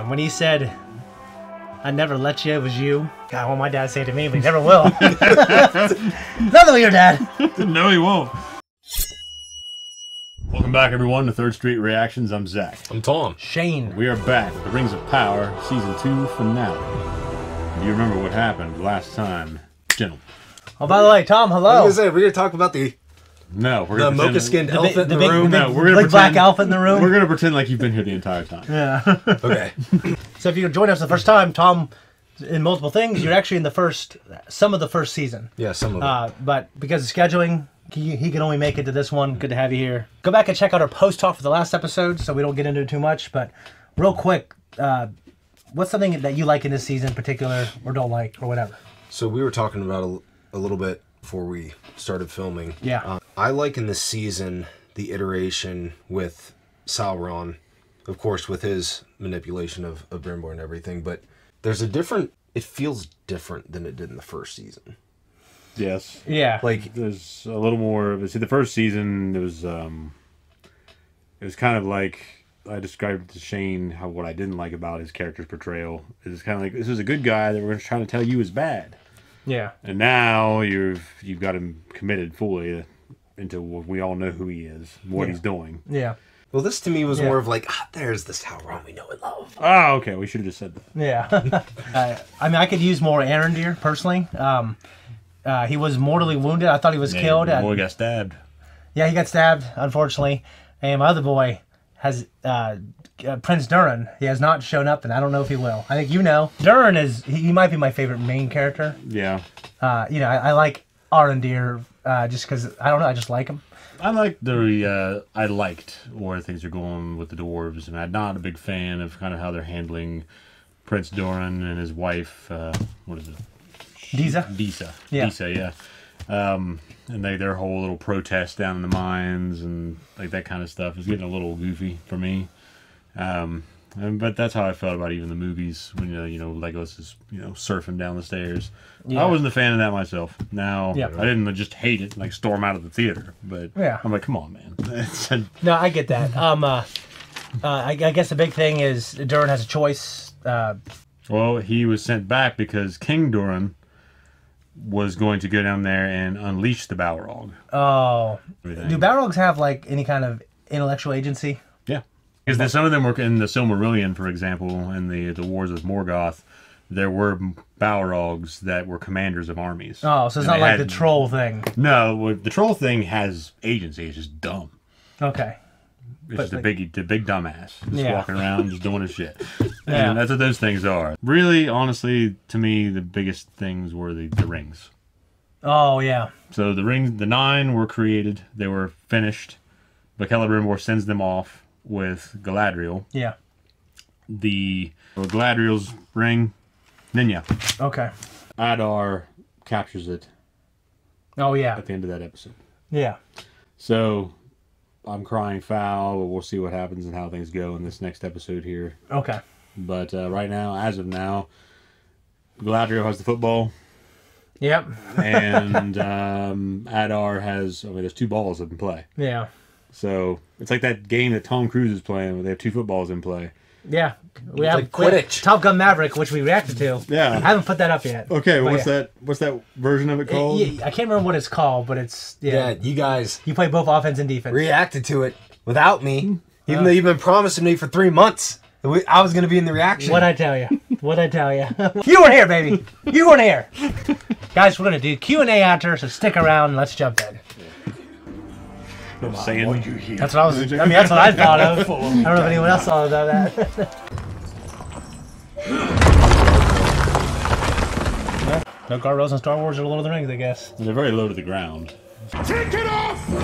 man, when he said, "I never let you," it was you. God, what my dad said to me, but he never will. Nothing with your dad. No, he won't. Welcome back, everyone, to Third Street Reactions. I'm Zach. I'm Tom. Shane. We are back with The Rings of Power, Season 2 finale. Do you remember what happened last time, gentlemen? Oh, by the way, Tom, hello. I was gonna say, we're gonna talk about the mocha-skinned elephant in the room. No, we're gonna big black elephant in the room. We're gonna pretend like you've been here the entire time. Yeah. Okay. So if you join us the first time, Tom, in multiple things, you're actually in some of the first season. Yeah, some of it. But because of scheduling, he can only make it to this one. Good to have you here. Go back and check out our post talk for the last episode, so we don't get into it too much. But real quick, what's something that you like in this season in particular, or don't like, or whatever? So we were talking about a little bit before we started filming. Yeah. I like in this season the iteration with Sauron, of course, with his manipulation of Brimbor and everything. But there's it feels different than it did in the first season. Yes. Yeah. Like there's a little more. See, the first season it was kind of like I described to Shane what I didn't like about his character's portrayal. It's kind of like this is a good guy that we're trying to tell you is bad. Yeah. And now you've got him committed fully into what we all know who he is, what he's doing. Yeah. Well, this to me was more of like, there's the Sauron we know and love. Oh, okay. We should have just said that. Yeah. I mean, I could use more Arondir, personally. He was mortally wounded. I thought he was killed. The boy got stabbed. Yeah, he got stabbed, unfortunately. And my other boy has Prince Durin. He has not shown up, and I don't know if he will. I think you know. Durin he might be my favorite main character. Yeah. I like Arondir just because, I don't know, I just like him. I liked where things are going with the dwarves, and I'm not a big fan of kind of how they're handling Prince Durin and his wife. What is it? Disa. Yeah. Disa, yeah. And their whole little protest down in the mines and like that kind of stuff is getting a little goofy for me. But that's how I felt about even the movies when Legolas is surfing down the stairs. Yeah. I wasn't a fan of that myself. Now I didn't just hate it, like storm out of the theater, but I'm like, come on, man. No, I get that. I guess the big thing is Durin has a choice. Well, he was sent back because King Durin was going to go down there and unleash the Balrog. Oh, do Balrogs have like any kind of intellectual agency? Yeah, because some of them were in the Silmarillion, for example, in the Wars of Morgoth. There were Balrogs that were commanders of armies. Oh, so it's not like the troll thing. No, the troll thing has agency. It's just dumb. Okay. It's just a big dumbass. Just walking around, just doing his shit. And that's what those things are. Really, honestly, to me, the biggest things were the rings. Oh, yeah. So the rings, the 9 were created. They were finished. But Celebrimbor sends them off with Galadriel. Yeah. Galadriel's ring, Ninya. Okay. Adar captures it. Oh, yeah. At the end of that episode. Yeah. So I'm crying foul, but we'll see what happens and how things go in this next episode here. Okay. But right now, as of now, Galadriel has the football. Yep. And Adar has, there's 2 balls in play. Yeah. So it's like that game that Tom Cruise is playing where they have 2 footballs in play. Yeah. We have like Quidditch. Top Gun Maverick, which we reacted to. Yeah. I haven't put that up yet. Okay, well, what's that version of it called? I can't remember what it's called, but it's... Yeah, you guys... You play both offense and defense. Reacted to it without me, even though you've been promising me for 3 months. I was going to be in the reaction. What'd I tell you? What'd I tell you? You weren't here, baby. You weren't here. Guys, we're going to do Q&A after, so stick around and let's jump in. That's what I was. I mean, that's what I thought of. I don't know if anyone else thought about that. No guardrails in Star Wars or Lord of the Rings, I guess. They're very low to the ground. Take it off! Or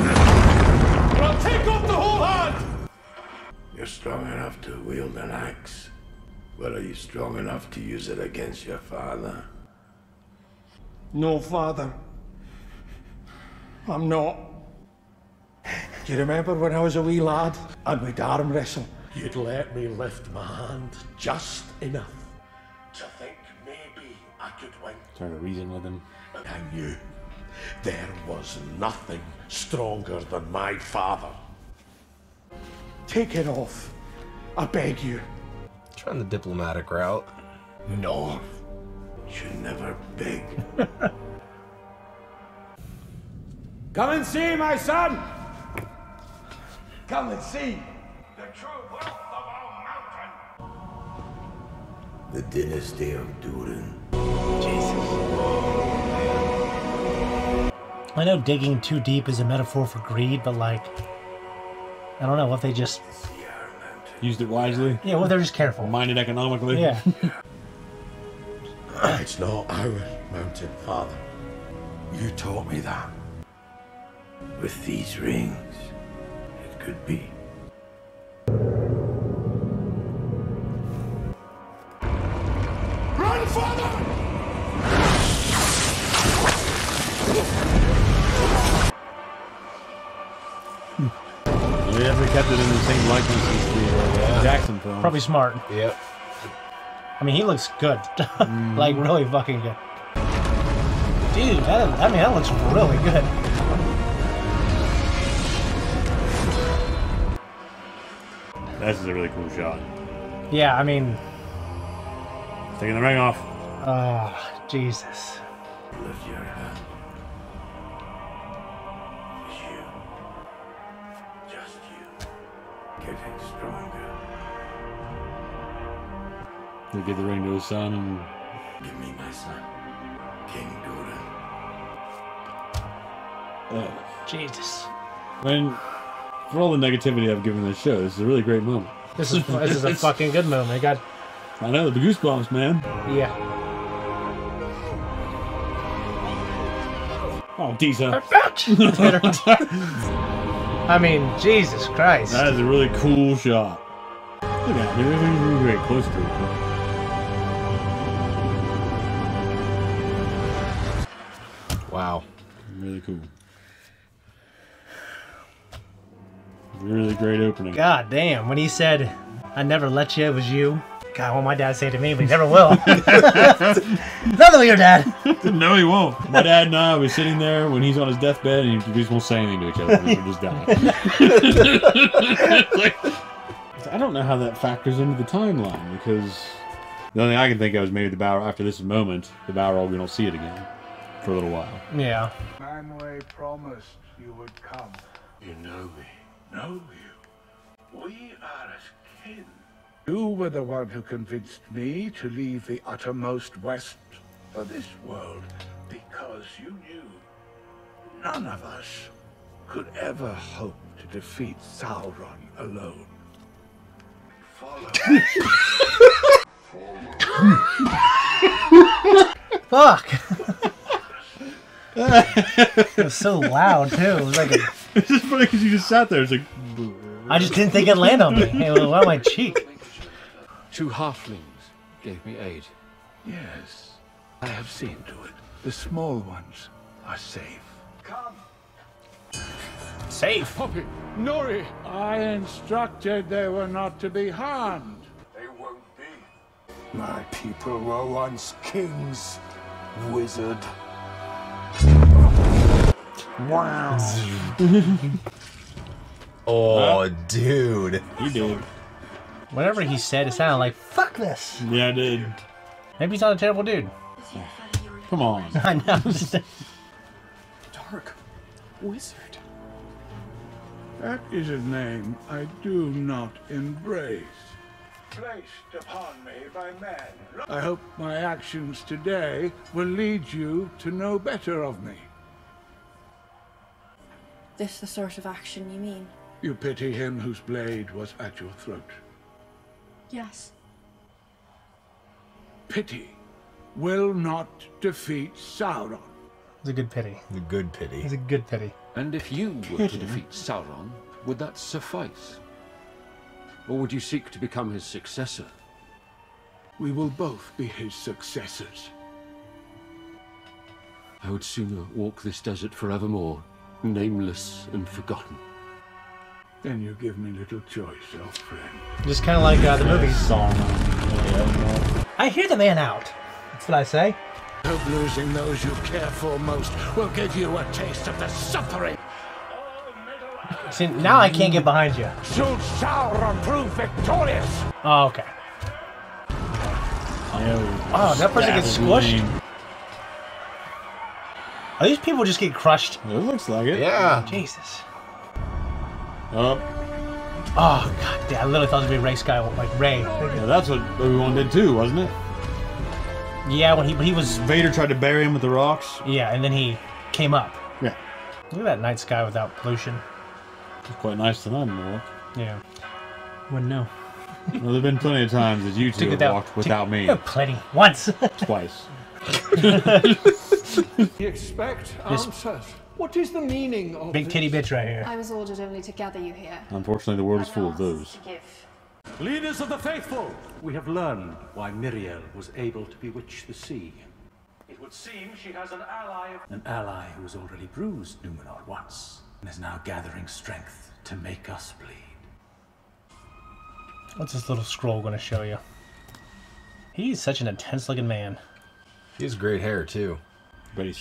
I'll take off the whole hand! You're strong enough to wield an axe, but are you strong enough to use it against your father? No, father. I'm not. Do you remember when I was a wee lad and we'd arm wrestle? You'd let me lift my hand just enough to think maybe I could win. Trying to reason with him. And I knew there was nothing stronger than my father. Take it off. I beg you. Trying the diplomatic route. North should never beg. Come and see, my son! Come and see the true wealth of our mountain! The dynasty of Durin. I know digging too deep is a metaphor for greed, but like, I don't know, what if they just... Used it wisely. Yeah, what if they're just careful? Minded economically. Yeah. It's not our mountain, Father. You taught me that. With these rings, it could be. Run, Father! They definitely kept it in the same likeness as the Jackson film. Probably smart. Yep. I mean, he looks good. Like, really fucking good. Dude, that looks really good. This is a really cool shot. Yeah, I mean... Taking the ring off. Oh, Jesus. Lift your hand. It's you. Just you. Getting stronger. They give the ring to his son and... Give me my son. King Durin. Jesus. When... For all the negativity I've given this show, this is a really great moment. This is a fucking good moment. I know, the goosebumps, man. Yeah. Oh, Disa. I mean, Jesus Christ. That is a really cool shot. Look at it, dude. Everything's really great close to it. Wow. Really cool. Really great opening. God damn. When he said, I never let you, it was you. God, what my dad say to me, but he never will. Nothing with your dad. No, he won't. My dad and I will be sitting there when he's on his deathbed and we just won't say anything to each other. We'll just die. I don't know how that factors into the timeline because the only thing I can think of is maybe the Balrog, after this moment, the Balrog, we don't see it again for a little while. Yeah. Manwë promised you would come. You know me. Know you? We are as kin. You were the one who convinced me to leave the uttermost west for this world because you knew none of us could ever hope to defeat Sauron alone. Follow. Fuck. It was so loud, too. It was like a... It's just funny because you just sat there. It's like... I just didn't think it'd land on me. It was on my cheek. 2 halflings gave me aid. Yes, I have seen to it. The small ones are safe. Come. Safe. Poppy, Nori! I instructed they were not to be harmed. They won't be. My people were once kings, wizard. Wow. Oh, dude. He did. Whatever he said, it sounded like, fuck this. Yeah, I did. Maybe he's not a terrible dude. Come on. I know. Dark wizard. That is a name I do not embrace. Placed upon me by men. I hope my actions today will lead you to know better of me. This the sort of action you mean? You pity him whose blade was at your throat. Yes. Pity will not defeat Sauron. It's a good pity. The good pity. It's a good pity. And if you were to defeat Sauron, would that suffice? Or would you seek to become his successor? We will both be his successors. I would sooner walk this desert forevermore, nameless and forgotten. Then you give me little choice, elf friend. Just kind of like the movies. Song. I hear the man out. That's what I say. Hope losing those you care for most will give you a taste of the suffering. See, now I can't get behind you. Should Sauron prove victorious? Oh, okay. Oh, that person gets squished. Are these people just get crushed? It looks like it. Yeah. Jesus. Oh. Oh, god damn. I literally thought it was going to be Ray Skywalker. Like, Ray. Yeah, that's what Obi-Wan did too, wasn't it? Yeah, when he was... Vader tried to bury him with the rocks. Yeah, and then he came up. Yeah. Look at that night sky without pollution. It's quite nice tonight, Mark. Yeah. Wouldn't know. Well, there have been plenty of times that you two have walked without me. Plenty. Once. Twice. You expect answers. What is the meaning of Big titty bitch right here. I was ordered only to gather you here. Unfortunately, the world is full of those. Leaders of the faithful, we have learned why Miriel was able to bewitch the sea. It would seem she has an ally who has already bruised Numenor once, and is now gathering strength to make us bleed. What's this little scroll going to show you? He's such an intense looking man. He has great hair too. But he's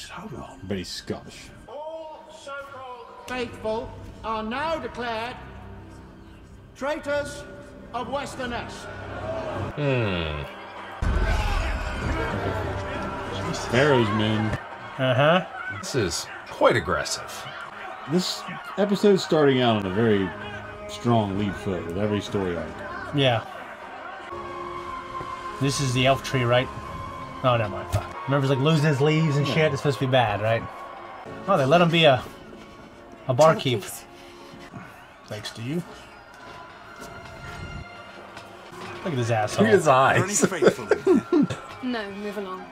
Scottish. all so-called faithful are now declared traitors of Westerness. Pharaoh's men. Uh-huh. This is quite aggressive. This episode's starting out on a very strong lead foot with every story arc. Yeah. This is the elf tree, right? Oh, never mind. Fuck. Remember, he's like losing his leaves and shit. It's supposed to be bad, right? Oh, they let him be a barkeep. Thanks to you. Look at his asshole. Look at his eyes. No, move along.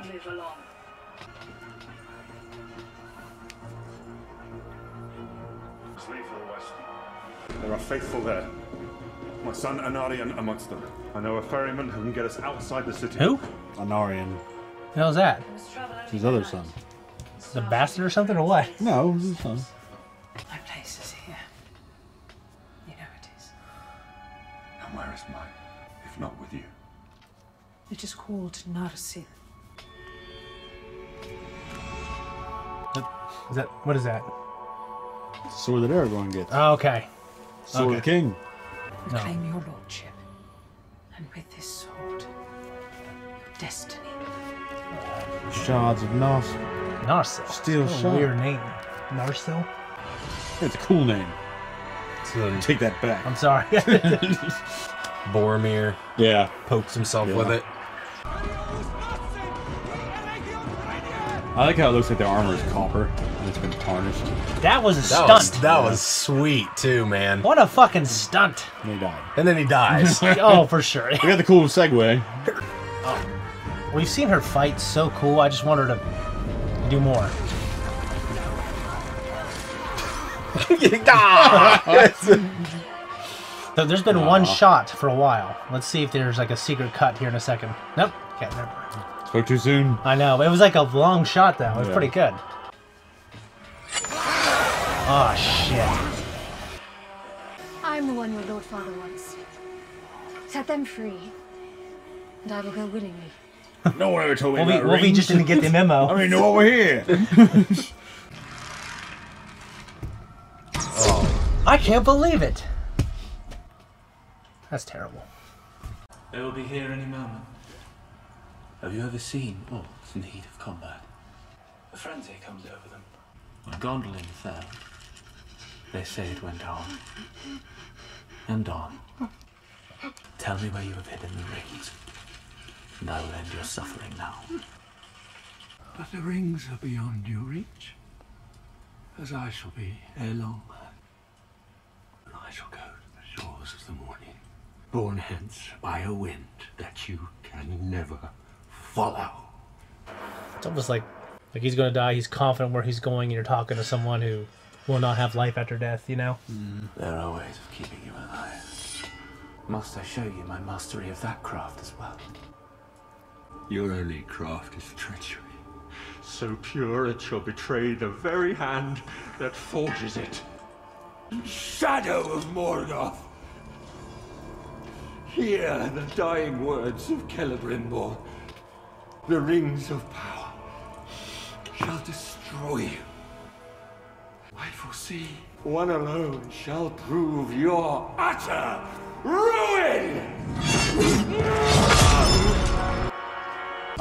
Move along. There are faithful there. My son Anarian amongst them. I know a ferryman who can get us outside the city. Who? Anarian. The hell's that? It's his other son. The bastard or something, or what? No, his son. My place is here. You know it is. And where is mine, if not with you? It is called Narsil. What is that? It's the sword that Aragorn gets. Oh, okay. Sword of the King. Reclaim your lordship. And with this sword, your destiny. Shards of Narsil. Narsil. Steel What a shard. weird name. Narsil? It's a cool name. Take that back. I'm sorry. Boromir. Yeah. Pokes himself with it. I like how it looks like the armor is copper and it's been tarnished. That was a stunt. That was sweet too, man. What a fucking stunt. And he died. And then he dies. Oh, for sure. We got the cool segue. We've seen her fight so cool. I just want her to do more. So there's been one shot for a while. Let's see if there's like a secret cut here in a second. Nope. Okay, never mind. Spoke too soon. I know. It was like a long shot though. It was pretty good. Oh shit. I'm the one your Lord Father wants. Set them free, and I will go willingly. No one ever told me about Wolfie rings. just didn't get the memo. I don't even know why we're here. I can't believe it. That's terrible. They will be here any moment. Have you ever seen orcs in the heat of combat? A frenzy comes over them. When Gondolin fell, they say it went on and on. Tell me where you have hidden the rings, and I will end your suffering now. But the rings are beyond your reach, as I shall be ere long. And I shall go to the shores of the morning, borne hence by a wind that you can never follow. It's almost like he's gonna die. He's confident where he's going, and you're talking to someone who will not have life after death. You know. There are ways of keeping you alive. Must I show you my mastery of that craft as well? Your only craft is treachery, so pure it shall betray the very hand that forges it. Shadow of Morgoth! Hear the dying words of Celebrimbor. The rings of power shall destroy you. I foresee one alone shall prove your utter ruin!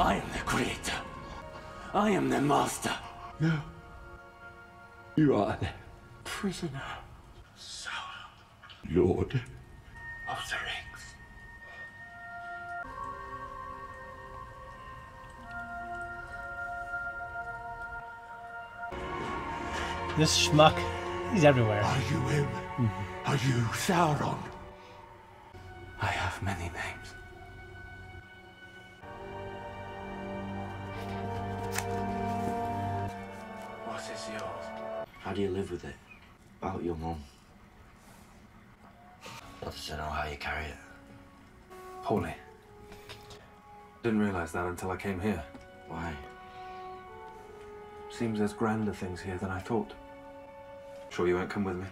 I am their creator. I am their master. No. You are their prisoner. Sauron, Lord of the Rings. This schmuck, he's everywhere. Are you him? Are you Sauron? I have many names. What is yours? How do you live with it? About your mum? I just don't know how you carry it. Poorly. Didn't realize that until I came here. Why? Seems there's grander things here than I thought. Sure you won't come with me?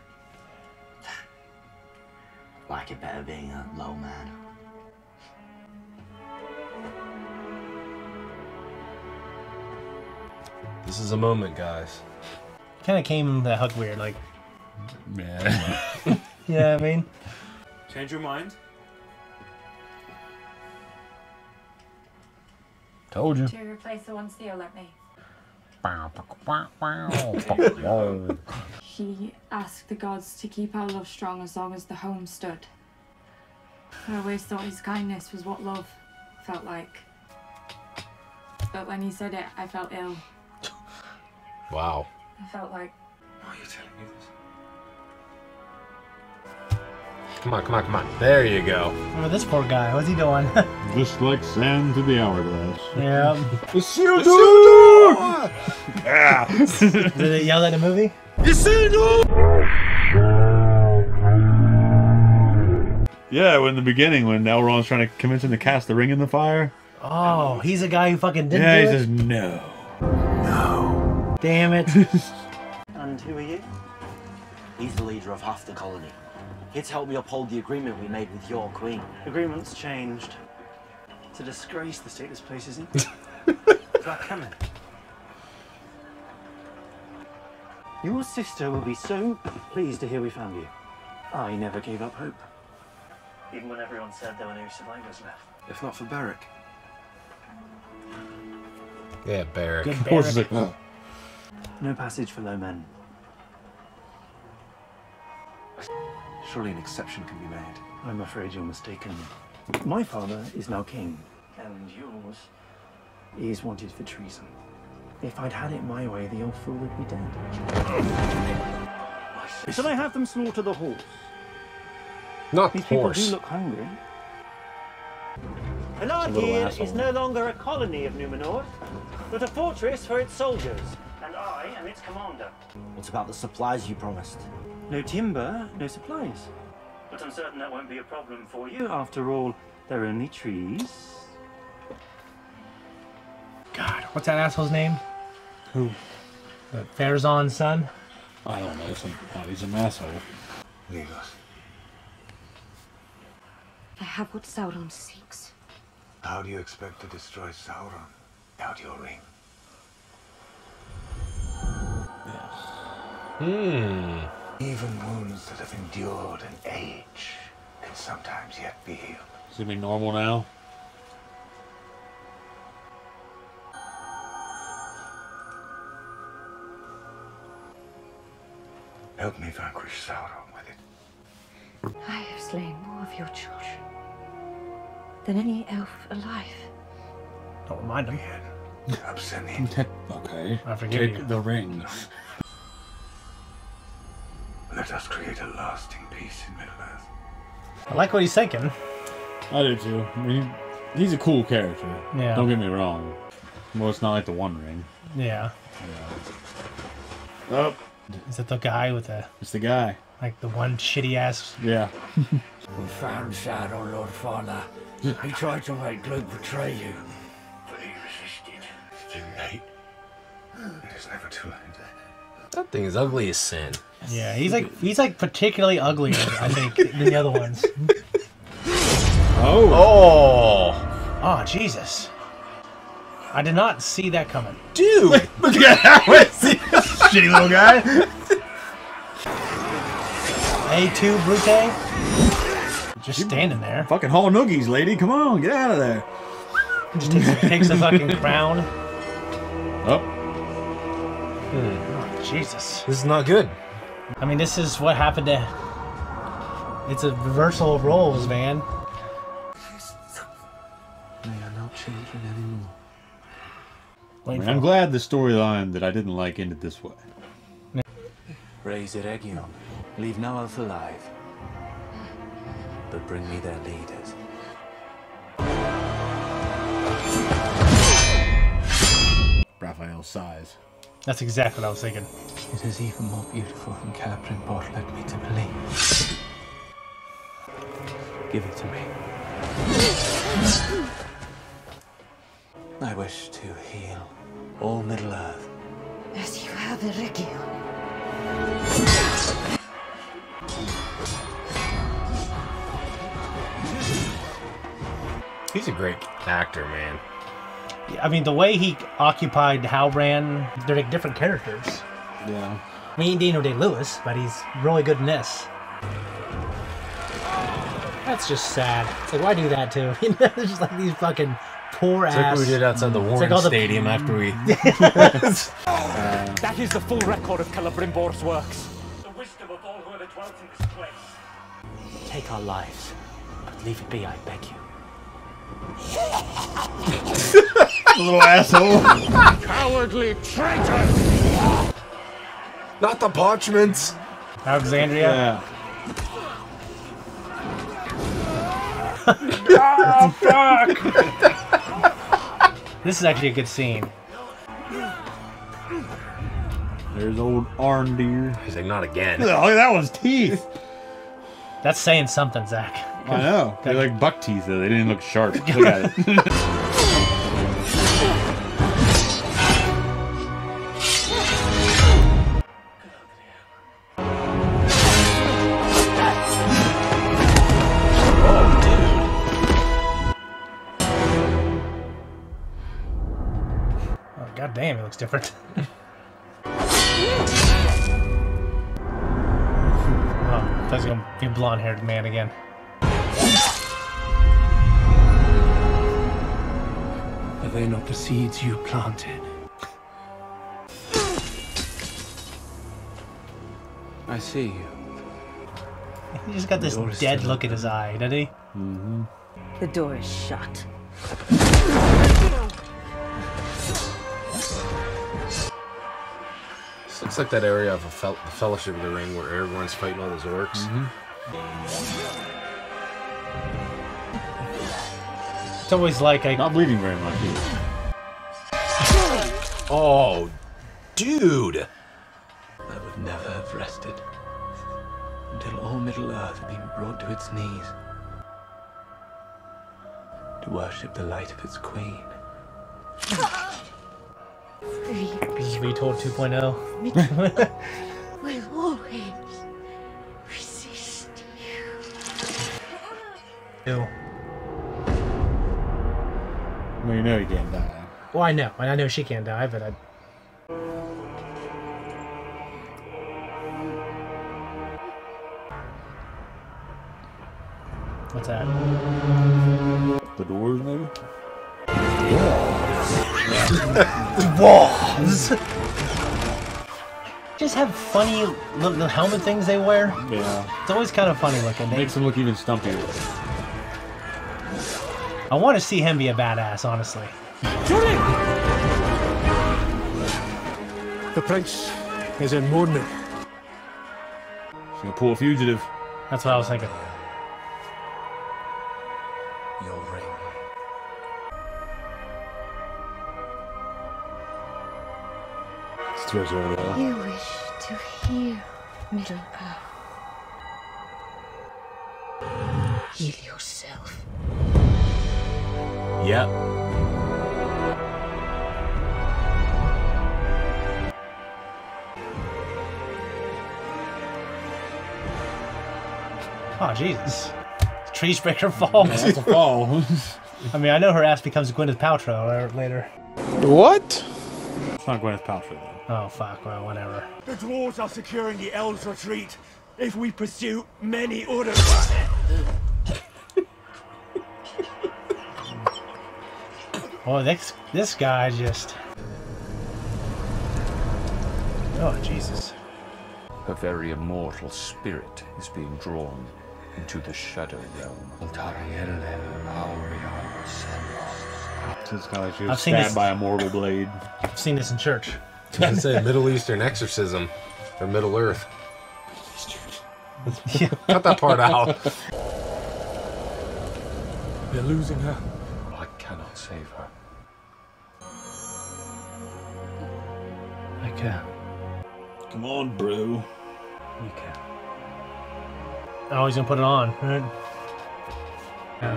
Like it better being a low man. This is a moment, guys. Kind of came the hug weird, like. Yeah. You know what I mean? Change your mind? Told you. To replace the ones Theo lent me. He asked the gods to keep our love strong as long as the home stood. I always thought his kindness was what love felt like. But when he said it, I felt ill. Wow. I felt like... Why are you telling me this? Come on, come on, come on. There you go. Oh, this poor guy. What's he doing? Just like sand to the hourglass. Yeah. The seal dog! Yeah. Did they yell at the movie? You see, yeah, when in the beginning, when Elrond's trying to convince him to cast the ring in the fire. Oh, he's a guy who fucking didn't Yeah, do he it? says no. No. Damn it. And who are you? He's the leader of half the colony. Here to help me uphold the agreement we made with your queen. Agreement's changed. It's a disgrace the state this place is in. Is that coming? Your sister will be so pleased to hear we found you. I never gave up hope. Even when everyone said there were no survivors left. If not for Beric. Yeah, Barrack. Good Of course, it's Barrack. like, oh. No passage for low men. Surely an exception can be made. I'm afraid you're mistaken. My father is now king, and yours is wanted for treason. If I'd had it my way, the old fool would be dead. Shall I have them slaughter the horse? Not These horse. people do look hungry. Elargir is no longer a colony of Numenor, but a fortress for its soldiers. And I am its commander. What about the supplies you promised? No timber, no supplies. But I'm certain that won't be a problem for you. After all, they're only trees. God, what's that asshole's name? Who? The Farazan's son? I don't know. He's an asshole. Leave us. I have what Sauron seeks. How do you expect to destroy Sauron without your ring? Even wounds that have endured an age can sometimes yet be healed. Is it be normal now? Help me vanquish Sauron with it. I have slain more of your children than any elf alive. Don't remind him. Abseni. Okay. I forgive Take you. the ring. Let us create a lasting peace in Middle-earth. I like what he's thinking. I do too. I mean, he's a cool character. Yeah. Don't get me wrong. Well, it's not like the One Ring. Yeah. Oh. Is that the guy with the... It's the guy. Like the one shitty ass... Yeah. We found Sauron, Lord Father. He tried to make Luke betray you. But he resisted. It's too late. It is never too late. That thing is ugly as sin. Yeah, he's like particularly uglier, I think, than the other ones. Oh! Oh, Jesus. I did not see that coming. Dude! Look at that! Shitty little guy. A2 Brute. Just standing there. Fucking haul noogies, lady. Come on, get out of there. Just takes the fucking crown. Oh. Oh, Jesus. This is not good. I mean, this is what happened to... It's a reversal of roles, man. They are not children anymore. I mean, I'm glad the storyline that I didn't like ended this way. Raise the Region. Leave no elf alive. But bring me their leaders. Raphael's size. That's exactly what I was thinking. It is even more beautiful than Celebrimbor led me to believe. Give it to me. I wish to heal all Middle-earth. As you have the Region. He's a great actor, man. I mean, the way he occupied Halbrand, they're like different characters. Yeah. I mean, Daniel Day-Lewis, but he's really good in this. That's just sad. It's like, why do that too? You know, it's just like these fucking poor ass. It's like we did outside the Warren Stadium after we. That is the full record of Celebrimbor's works. The wisdom of all who have dwelt in this place. Take our lives, but leave it be, I beg you. Little asshole. Cowardly traitors! Not the parchments. Alexandria. Yeah. Oh, fuck! This is actually a good scene. There's old Arndeer. He's like, not again. Oh, that was teeth. That's saying something, Zach. I know. They're like buck teeth, though. They didn't look sharp. Look at it. God damn, he looks different. Oh, I was gonna be a blonde-haired man again. Are they not the seeds you planted? I see you. He just got this dead look in his eye, doesn't he? Mm-hmm. The door is shut. This looks like that area of the Fellowship of the Ring where everyone's fighting all those orcs. Mm-hmm. It's always like a... Not bleeding very much either. Oh, dude! I would never have rested until all Middle-earth had been brought to its knees to worship the light of its queen. This is Retold 2.0. Will always resist you. Ew. Well, you know you can't die. Well, I know. I know she can't die, but I... What's that? The doors, maybe? Walls! Just have funny little helmet things they wear. Yeah. It's always kind of funny looking. Makes them look even stumpier. I want to see him be a badass, honestly. The prince is in mourning. She's gonna pull a fugitive. That's what I was thinking. Your ring. It's throws her over there. You wish to heal Middle-earth. Heal yourself. Yep. Oh, Jesus. Treesbreaker falls. Yeah, that's a fall. I mean, I know her ass becomes Gwyneth Paltrow later. What? It's not Gwyneth Paltrow, though. Oh, fuck. Well, whatever. The dwarves are securing the elves' retreat. If we pursue many orders. Oh, this guy just... Oh, Jesus. Her very immortal spirit is being drawn into the shadow realm. It's kind of like she I've was seen stabbed this- by a mortal blade. I've seen this in church. I was say Middle Eastern exorcism or Middle Earth. Cut that part out. We're losing her. I cannot save her. I can. Come on, bro. You can. Oh, he's gonna put it on, right? Yeah.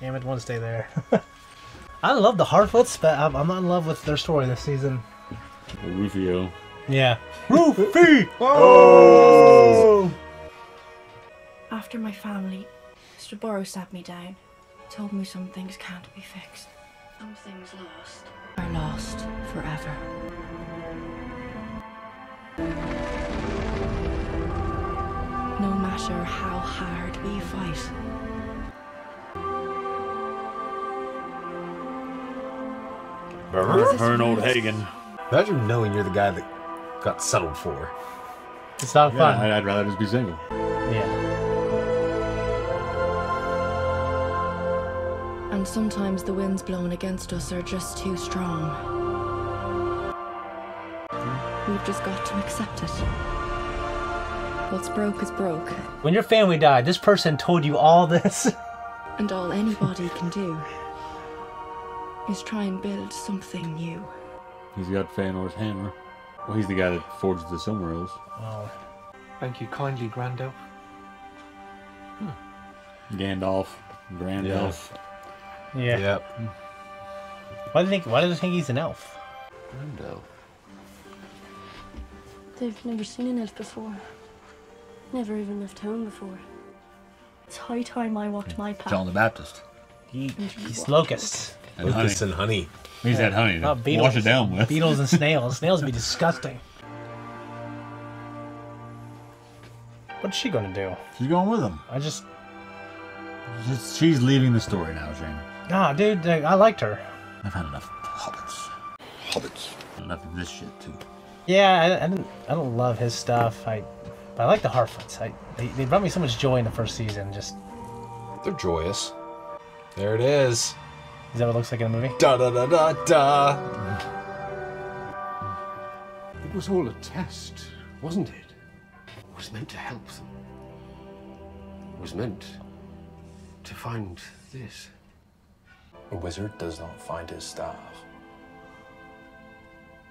Damn it, want to stay there. I love the Harfoots, but I'm not in love with their story this season. Rufio. Yeah. Rufy! Oh! After my family, Mr. Burrow sat me down, told me some things can't be fixed. Some things lost are lost forever. No matter how hard we fight. Her and old Hagen. Imagine knowing you're the guy that got settled for. It's not fun. I'd rather just be single. Yeah. And sometimes the winds blowing against us are just too strong. We've just got to accept it. What's broke is broke. When your family died, this person told you all this. And all anybody can do is try and build something new. He's got Feanor's hammer. Well, he's the guy that forged the Silmarils. Oh. Thank you kindly, Grand Elf. Gandalf. Grand Elf. Yeah. Yep. Why do they think he's an elf? Grand Elf. They've never seen an elf before. Never even left home before. It's high time I walked my path. John the Baptist. He's locusts. And Locusts and honey. He's had honey to Not beetles. wash it down with. Beetles and snails. Snails would be disgusting. What's she gonna do? She's going with him. She's leaving the story now, Shane. Nah, dude, I liked her. I've had enough hobbits. Enough of this shit too. Yeah, I don't love his stuff. But I like the Harfoots. They brought me so much joy in the first season. Just They're joyous. There it is. Is that what it looks like in the movie? Da da da da da. It was all a test, wasn't it? It was meant to help them. It was meant to find this. A wizard does not find his staff.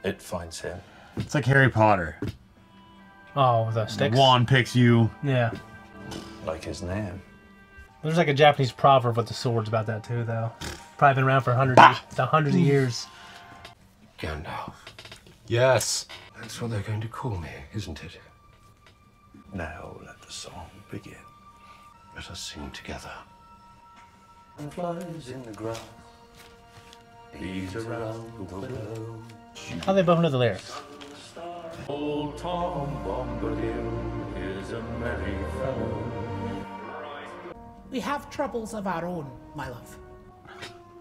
It finds him. It's like Harry Potter. Oh, the sticks? The wand picks you. Yeah. Like his name. There's like a Japanese proverb with the swords about that too, though. Probably been around for hundreds of years. Gandalf. Yes. That's what they're going to call me, isn't it? Now let the song begin. Let us sing together. Flies in the grass. Bees around the willow. How they both know the lyrics? Old Tom Bombadil is a merry fellow. We have troubles of our own, my love.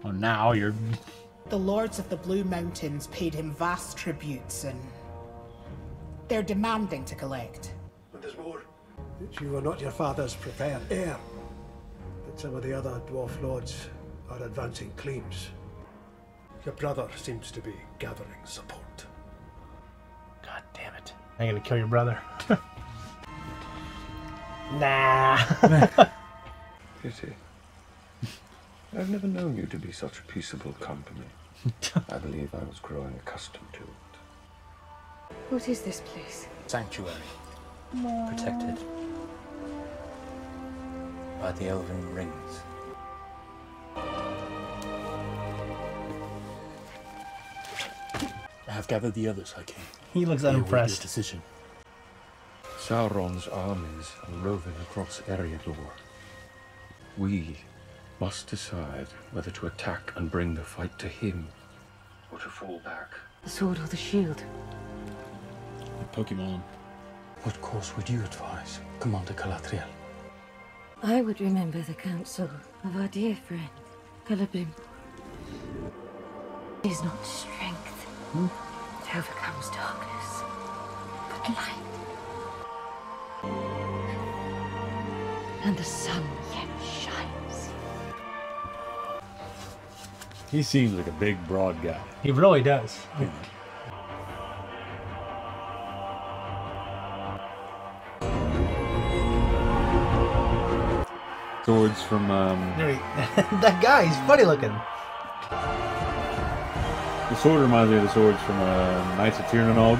Oh, now you're... The lords of the Blue Mountains paid him vast tributes, and they're demanding to collect. But there's more. That you are not your father's preferred heir, but some of the other dwarf lords are advancing claims. Your brother seems to be gathering support. God damn it. I'm gonna kill your brother. Nah. Pity. I've never known you to be such peaceable company. I believe I was growing accustomed to it. What is this place? Sanctuary. Protected by the elven rings. I have gathered the others, High King. He looks They await unimpressed. your decision. Sauron's armies are roving across Eriador. We must decide whether to attack and bring the fight to him, or to fall back. The sword or the shield? Pokemon. What course would you advise, Commander Galadriel? I would remember the counsel of our dear friend, Celebrimbor. It is not strength that overcomes darkness, but light. And the sun yet shines. He seems like a big, broad guy. He really does. Swords from that guy, he's funny looking. The sword reminds me of the swords from Knights of Tirnanog.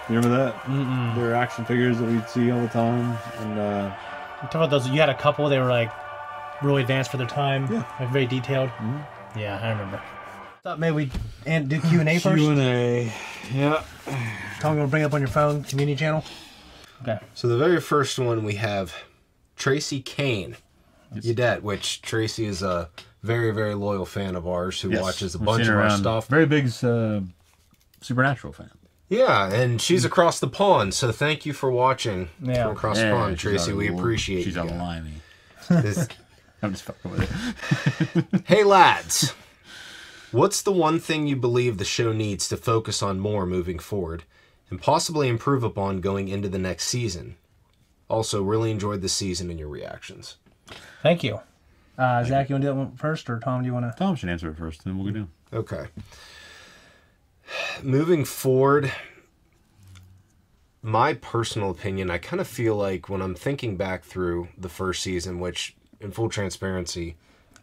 You remember that? Mm-mm. They were action figures that we'd see all the time. And You talk about those. You had a couple. They were like really advanced for their time. Yeah. Like very detailed. Mm-hmm. Yeah, I remember. Thought maybe we do Q&A first. Q&A. Yeah. Tom, you want to bring it up on your phone, community channel? Okay. So the very first one we have Tracy Kane, Yadet, which Tracy is a very, very loyal fan of ours who watches a bunch of our stuff. Very big Supernatural fan. Yeah, and she's across the pond, so thank you for watching from across the pond, Tracy. We appreciate she's you. She's on the line. I'm just fucking with it. Hey, lads. What's the one thing you believe the show needs to focus on more moving forward and possibly improve upon going into the next season? Also, really enjoyed the season and your reactions. Thank you. Zach, you want to do that one first, or Tom, do you want to? Tom should answer it first, then we'll go down. Okay. Moving forward, my personal opinion, I kind of feel like when I'm thinking back through the first season, which, in full transparency,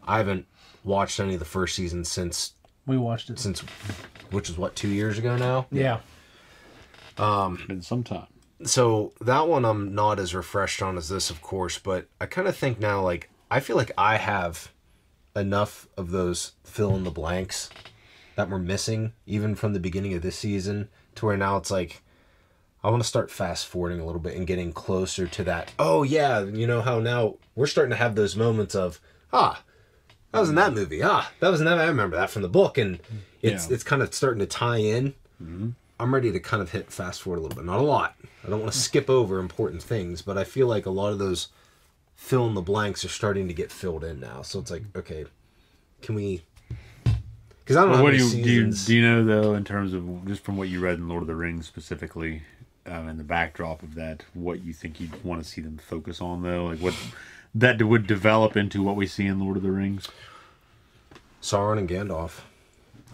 I haven't watched any of the first season since... We watched it. Which is, what, 2 years ago now? Yeah. Been some time. So that one I'm not as refreshed on as this, of course, but I kind of think now, like, I feel like I have enough of those fill-in-the-blanks that were missing, even from the beginning of this season, to where now it's like, I want to start fast-forwarding a little bit and getting closer to that. Oh, yeah, you know how now we're starting to have those moments of, that was in that movie. That was in that. I remember that from the book, and it's kind of starting to tie in. Mm-hmm. I'm ready to kind of hit fast forward a little bit. Not a lot. I don't want to skip over important things, but I feel like a lot of those fill in the blanks are starting to get filled in now. So it's like, okay, can we? Because I don't know. What do you know though, in terms of just from what you read in Lord of the Rings specifically, and the backdrop of that, what you think you'd want to see them focus on though, like what that would develop into what we see in Lord of the Rings? Sauron and Gandalf.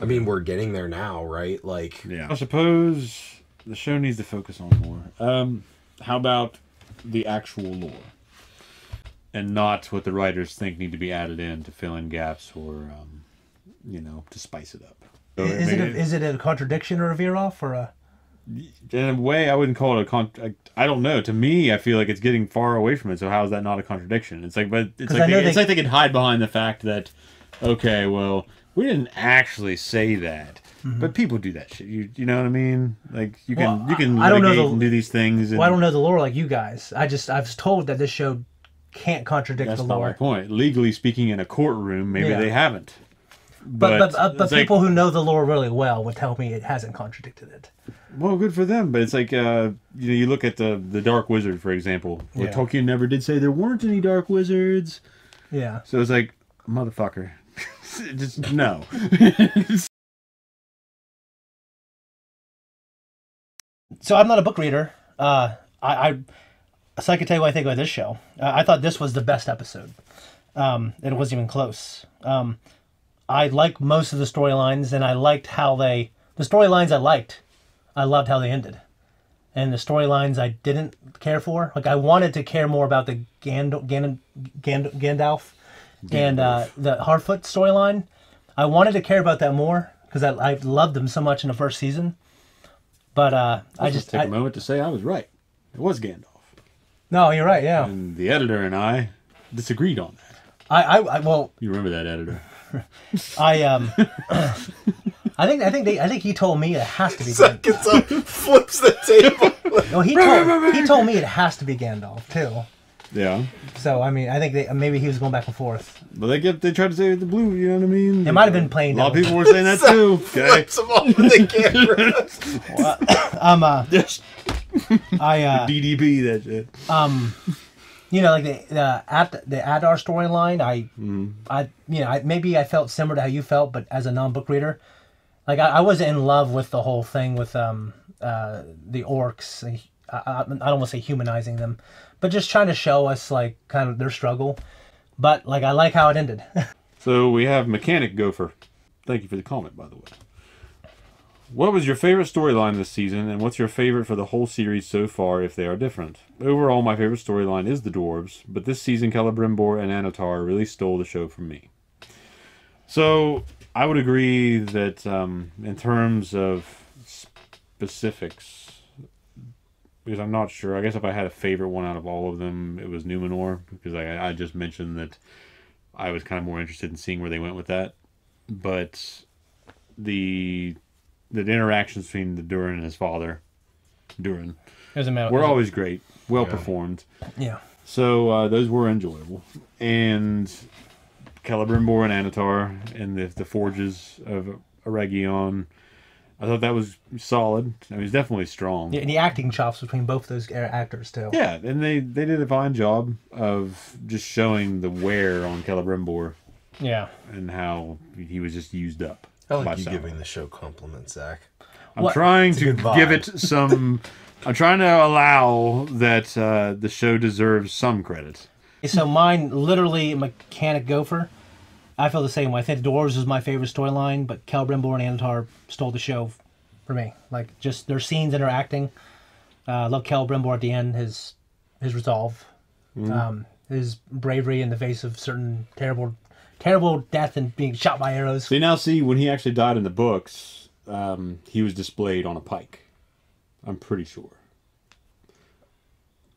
I mean, we're getting there now, right? Like, yeah. I suppose the show needs to focus on more. How about the actual lore, and not what the writers think need to be added in to fill in gaps or, to spice it up. So is it a contradiction or a veer off or a? In a way, I wouldn't call it I don't know. To me, I feel like it's getting far away from it. So how is that not a contradiction? It's like, but it's like they can hide behind the fact that, okay, well, we didn't actually say that, but people do that shit. You know what I mean? Like you can I don't know and do these things. Well, I don't know the lore like you guys. I was told that this show can't contradict the lore. That's not my point. Legally speaking, in a courtroom, maybe they haven't. But people who know the lore really well would tell me it hasn't contradicted it. Well, good for them. But it's like you look at the Dark Wizard, for example. Where Tolkien never did say there weren't any Dark Wizards. Yeah. So it's like, motherfucker. Just no. So I'm not a book reader. So I can tell you what I think about this show. I thought this was the best episode. And it wasn't even close. I liked most of the storylines, and I liked how the storylines I liked. I loved how they ended. And the storylines I didn't care for, like I wanted to care more about the Gandalf and the Harfoot storyline. I wanted to care about that more because I loved them so much in the first season. But I just take a moment to say I was right. It was Gandalf. No, you're right. Yeah. And the editor and I disagreed on that. Well, you remember that editor? I think he told me it has to be. Seconds up, flips the table. No, he told me it has to be Gandalf too. Yeah. So I mean, I think maybe he was going back and forth. But they tried to say the blue. You know what I mean? It might have been playing. A lot of people were saying that too. Okay. Flips them off with the camera. DDP that shit. you know, like the Adar storyline, maybe I felt similar to how you felt, but as a non-book reader, like I wasn't in love with the whole thing with the orcs. I don't want to say humanizing them, but just trying to show us like kind of their struggle. But like I like how it ended. So we have Mechanic Gopher. Thank you for the comment, by the way. What was your favorite storyline this season, and what's your favorite for the whole series so far, if they are different? Overall, my favorite storyline is the dwarves, but this season, Celebrimbor and Anatar really stole the show from me. So, I would agree that in terms of specifics, because I'm not sure, I guess if I had a favorite one out of all of them, it was Numenor, because I just mentioned that I was kind of more interested in seeing where they went with that. But the interactions between the Durin and his father, were always great, well performed. Yeah. So those were enjoyable. And Celebrimbor and Anatar and the forges of Eregion, I thought that was solid. I mean, it's definitely strong. Yeah, and the acting chops between both those actors too. Yeah, and they did a fine job of just showing the wear on Celebrimbor. Yeah. And how he was just used up. I like you giving the show compliments, Zach. I'm trying to give it some... I'm trying to allow that the show deserves some credit. So mine, literally, Mechanic Gopher. I feel the same way. I think the Dwarves was my favorite storyline, but Celebrimbor and Anatar stole the show for me. Like, just their scenes and their acting. I love Celebrimbor at the end, his resolve. His bravery in the face of certain terrible death and being shot by arrows. See, when he actually died in the books, he was displayed on a pike. I'm pretty sure.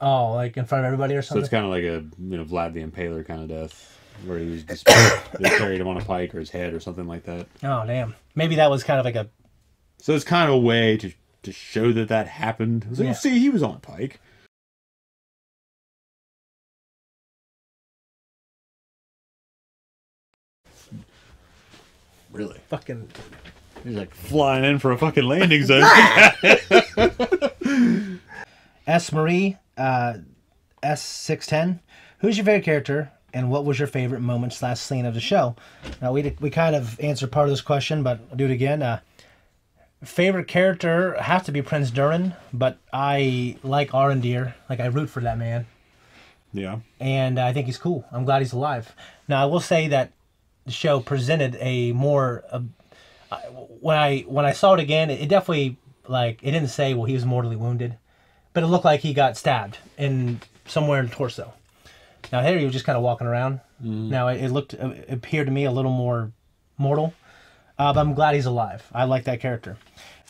Oh, like in front of everybody or something? So it's kind of like a Vlad the Impaler kind of death, where he was displayed, they carried him on a pike or his head or something like that. Oh, damn. Maybe that was kind of like a... So it's kind of a way to show that happened. It's like, Yeah. See, he was on a pike. Really? Fucking... He's like flying in for a fucking landing zone. S. Marie, S610. Who's your favorite character, and what was your favorite moment / scene of the show? Now, we kind of answered part of this question, but I'll do it again. Favorite character has to be Prince Durin, but I like Arondir. Like, I root for that man. Yeah. And I think he's cool. I'm glad he's alive. Now, I will say that the show presented a more... when I saw it again, it definitely, like, it didn't say, well, he was mortally wounded, but it looked like he got stabbed somewhere in the torso. Now here he was just kind of walking around. Now it appeared to me a little more mortal, but I'm glad he's alive. I like that character.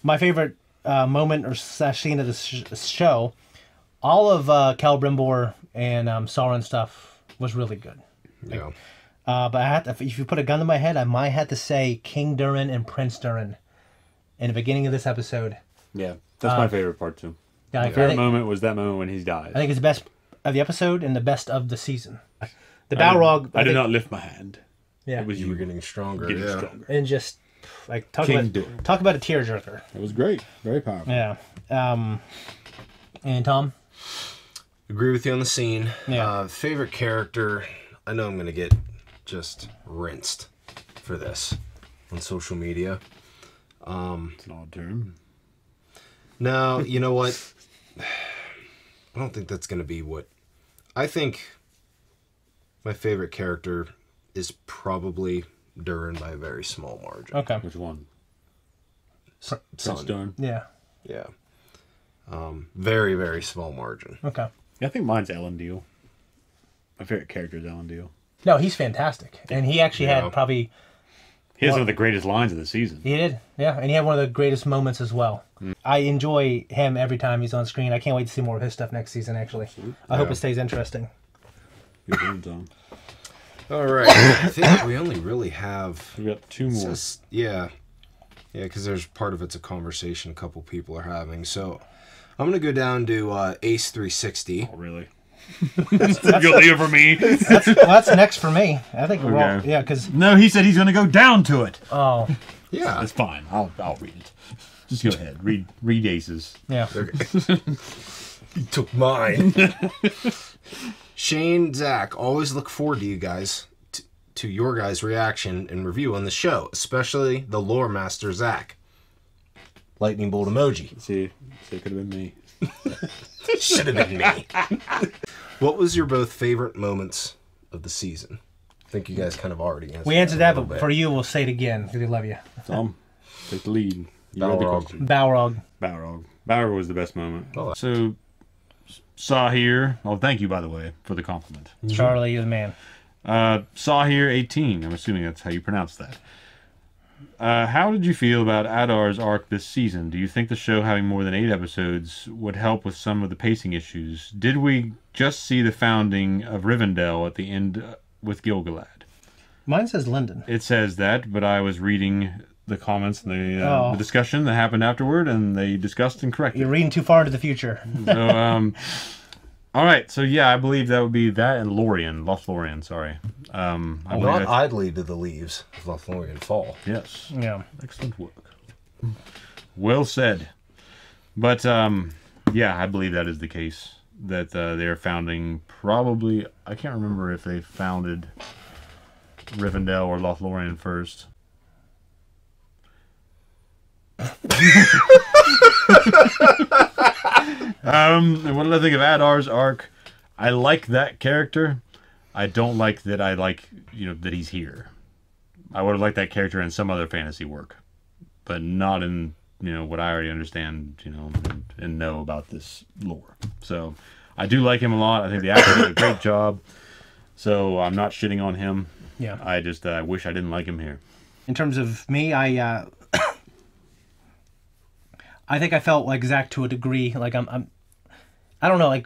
My favorite moment or scene of the show, all of Celebrimbor and Sauron stuff was really good. Yeah. But if you put a gun to my head, I might have to say King Durin and Prince Durin in the beginning of this episode. Yeah, that's my favorite part too. Yeah, my favorite moment was that moment when he died. I think it's the best of the episode and the best of the season. The Balrog... I did not lift my hand. Yeah. It was you were getting stronger. Stronger. And just, like, talk about a tearjerker. It was great. Very powerful. Yeah. And Tom? Agree with you on the scene. Yeah. Favorite character... I know I'm going to get just rinsed for this on social media. It's an odd term. No, you know what? I don't think that's going to be what... I think my favorite character is probably Durin by a very small margin. Okay. Which one? Son. Durin? Yeah. Yeah. Very, very small margin. Okay. Yeah, I think mine's Elendil. My favorite character is Elendil. No, he's fantastic. And he actually had probably... He has one of the greatest lines of the season. He did, yeah. And he had one of the greatest moments as well. I enjoy him every time he's on screen. I can't wait to see more of his stuff next season, actually. I hope it stays interesting. All right. I think we only really have... We got two more. Yeah. Yeah, because there's part of it's a conversation a couple people are having. So I'm going to go down to Ace 360. Oh, really? You'll leave it for me. That's next for me. I think we're all... Yeah, because... No, he said he's going to go down to it. Oh. Yeah. That's fine. I'll read it. Just go ahead. Read Aces. Yeah. Okay. He took mine. Shane, Zach, always look forward to you guys, to your guys' reaction and review on the show, especially the lore master, Zach. Lightning bolt emoji. See, it could have been me. Should have been me. What was your both favorite moments of the season? I think you guys kind of already answered. We answered that, but for you, we'll say it again because we love you. Tom, take the lead. Balrog. Balrog was the best moment. Oh. So, Saw here. Oh, thank you, by the way, for the compliment. Charlie, you're the man. Saw here 18. I'm assuming that's how you pronounce that. How did you feel about Adar's arc this season? Do you think the show having more than 8 episodes would help with some of the pacing issues? Did we just see the founding of Rivendell at the end with Gil-galad? Mine says London. It says that, but I was reading the comments and the discussion that happened afterward, and they discussed and corrected. You're reading too far into the future. So, all right. So, yeah, I believe that would be that and Lothlorien, sorry. Not idly do the leaves of Lothlorien fall. Yes. Yeah. Excellent work. Well said. But, yeah, I believe that is the case. That they're founding probably... I can't remember if they founded Rivendell or Lothlorien first. And what did I think of Adar's arc? I like that character. I don't like that that he's here. I would have liked that character in some other fantasy work, but not in what I already understand and know about this lore. So I do like him a lot. I think the actor did a great job. So I'm not shitting on him. Yeah. I just wish I didn't like him here. In terms of me, I think I felt like Zach to a degree. Like I don't know. Like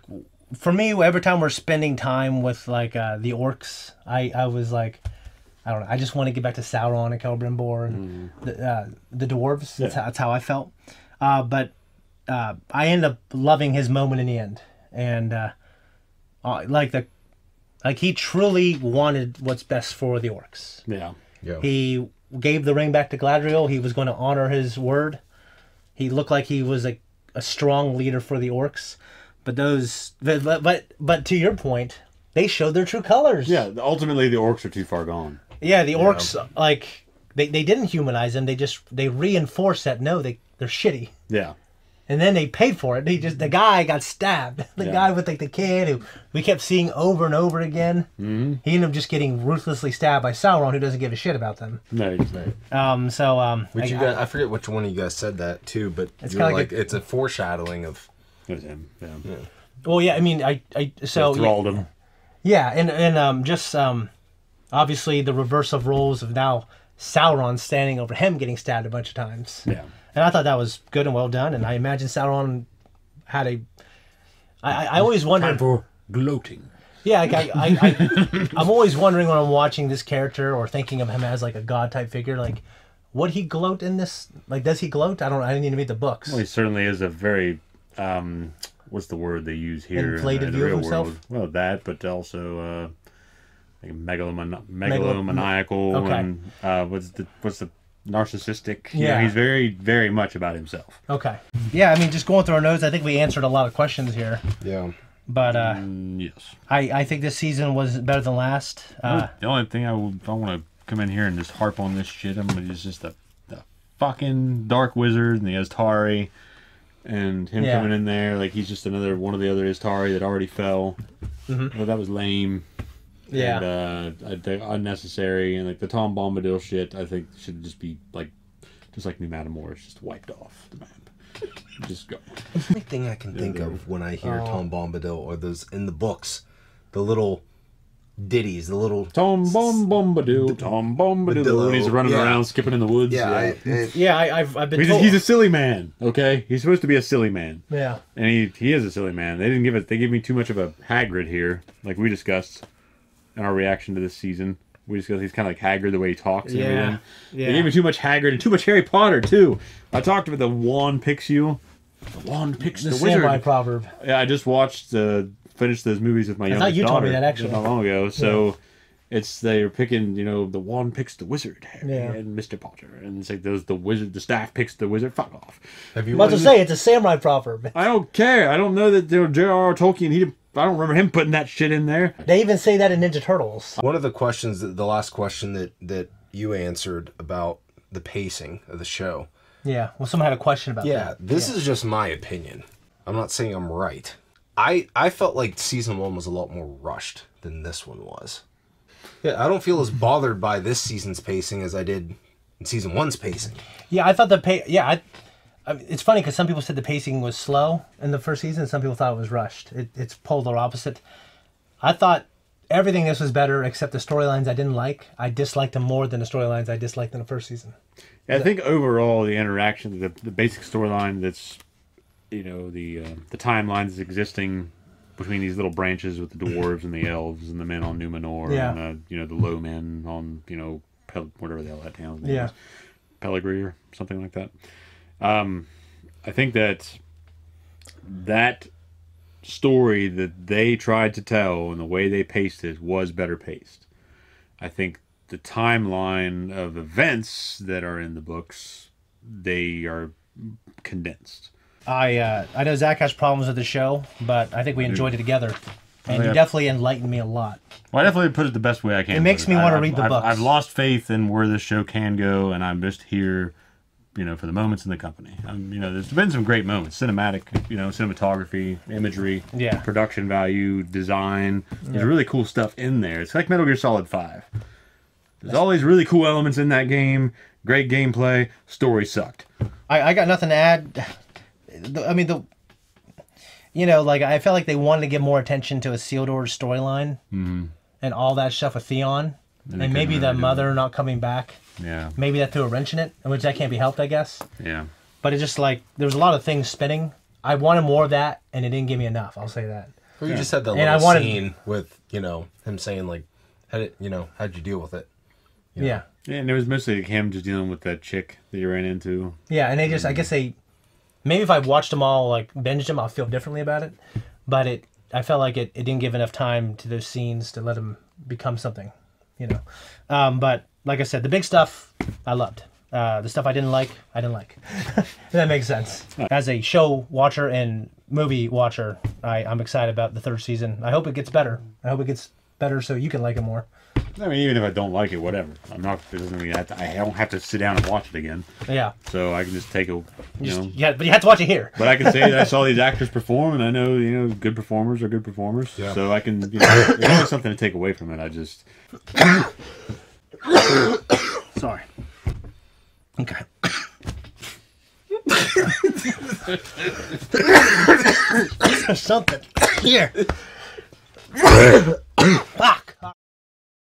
for me, every time we're spending time with like the orcs, I was like, I don't know. I just want to get back to Sauron and Celebrimbor and the dwarves. Yeah. That's how I felt. But I ended up loving his moment in the end, and he truly wanted what's best for the orcs. Yeah. He gave the ring back to Galadriel. He was going to honor his word. He looked like he was a strong leader for the orcs. But but to your point, they showed their true colors. Yeah, ultimately the orcs are too far gone. Yeah, the orcs, like, they didn't humanize them. They reinforced that, no, they're shitty. Yeah. And then they paid for it. The guy got stabbed. The guy with like the kid who we kept seeing over and over again. Mm-hmm. He ended up just getting ruthlessly stabbed by Sauron, who doesn't give a shit about them. No, he doesn't. Which I forget which one of you guys said that too, but it's it's a foreshadowing of. It was him. Yeah. Well, yeah. I mean, so thralled him. Yeah, and just obviously the reverse of roles of now Sauron standing over him getting stabbed a bunch of times. Yeah. And I thought that was good and well done. And I imagine Sauron had a... I always wondered... Time for gloating. Yeah, I'm always wondering when I'm watching this character or thinking of him as like a god-type figure, like, would he gloat in this? Like, does he gloat? I didn't even read the books. Well, he certainly is a very... what's the word they use here? Inflated in the view of real himself? world? Well, that, but also megalomaniacal. Okay. And what's the narcissistic? Yeah. He's very, very much about himself. Okay. Yeah, I mean, just going through our notes, I think we answered a lot of questions here. Yeah. But yes, I think this season was better than last. The only thing I want to come in here and just harp on this shit, just the fucking Dark Wizard and the Astari, and him coming in there like he's just another one of the other Astari that already fell. Mm-hmm. Well, that was lame. Yeah. And I think unnecessary, and like the Tom Bombadil shit, I think should just be like, just like New Mattermore, just wiped off the map. Just go. The only thing I can think of when I hear Tom Bombadil are those in the books, the little ditties, the little Tom Bombadil, when he's running around skipping in the woods. I've been told he's a silly man. Okay, he's supposed to be a silly man. Yeah, and he is a silly man. They didn't give it. They gave me too much of a Hagrid here, like we discussed in our reaction to this season. We discussed he's kind of like Hagrid the way he talks and everything. Yeah. They gave me too much Hagrid and too much Harry Potter too. I talked about the wand picks you. The wand picks the wizard. Samurai proverb. Yeah, I just watched finished those movies with my youngest daughter. I thought you told me that actually not long ago. So they're picking, the wand picks the wizard, Harry, and Mr. Potter, and it's like the wizard, the staff picks the wizard. Fuck off. Have you? About to say it's a samurai proverb. I don't care. I don't know that J.R.R. Tolkien I don't remember him putting that shit in there. They even say that in Ninja Turtles. One of the questions, the last question that you answered about the pacing of the show. Yeah, well, someone had a question about that. Yeah, this is just my opinion. I'm not saying I'm right. I felt like season 1 was a lot more rushed than this one was. Yeah, I don't feel as bothered by this season's pacing as I did in season 1's pacing. Yeah, I thought it's funny because some people said the pacing was slow in the first season, and some people thought it was rushed. It's polar opposite. I thought everything this was better except the storylines I didn't like. I disliked them more than the storylines I disliked in the first season. Yeah, I think overall the interaction, the basic storyline that's, you know, the timelines existing between these little branches with the dwarves and the elves and the men on Numenor and you know, the low men on, you know, whatever the hell that town's name is, Pellegrini or something like that. I think that story that they tried to tell and the way they paced it was better paced. I think the timeline of events that are in the books, they are condensed. I know Zach has problems with the show, but I think we enjoyed it together. And you definitely enlightened me a lot. Well, I definitely put it the best way I can. It makes me want to read the books. I've lost faith in where this show can go, and I'm just here, you know, for the moments in the company. You know, there's been some great moments. Cinematic, you know, cinematography, imagery, production value, design. There's really cool stuff in there. It's like Metal Gear Solid 5. There's all these really cool elements in that game. Great gameplay. Story sucked. I got nothing to add. I mean, you know, like, I felt like they wanted to give more attention to Isildur's storyline and all that stuff with Theon. And maybe the mother not coming back. Yeah. Maybe that threw a wrench in it, which that can't be helped, I guess. Yeah. But it just, like, there was a lot of things spinning. I wanted more of that, and it didn't give me enough. I'll say that. Well, you just had that little scene with, you know, him saying, like, how'd you deal with it? You know? Yeah. Yeah, and it was mostly him just dealing with that chick that you ran into. Yeah, and they just, I guess maybe if I watched them all, like, binged them, I'll feel differently about it. But I felt like it didn't give enough time to those scenes to let them become something, you know. But, like I said, the big stuff, I loved. The stuff I didn't like. If that makes sense. As a show watcher and movie watcher, I'm excited about the 3rd season. I hope it gets better. I hope it gets better so you can like it more. I mean, even if I don't like it, whatever. I'm not. It doesn't mean I don't have to sit down and watch it again. Yeah. So I can just take a. Yeah, but you have to watch it here. But I can say that I saw these actors perform, and I know, you know, good performers are good performers. Yeah. So I can. You know, there's always something to take away from it. I just. Sorry. Okay. Something here.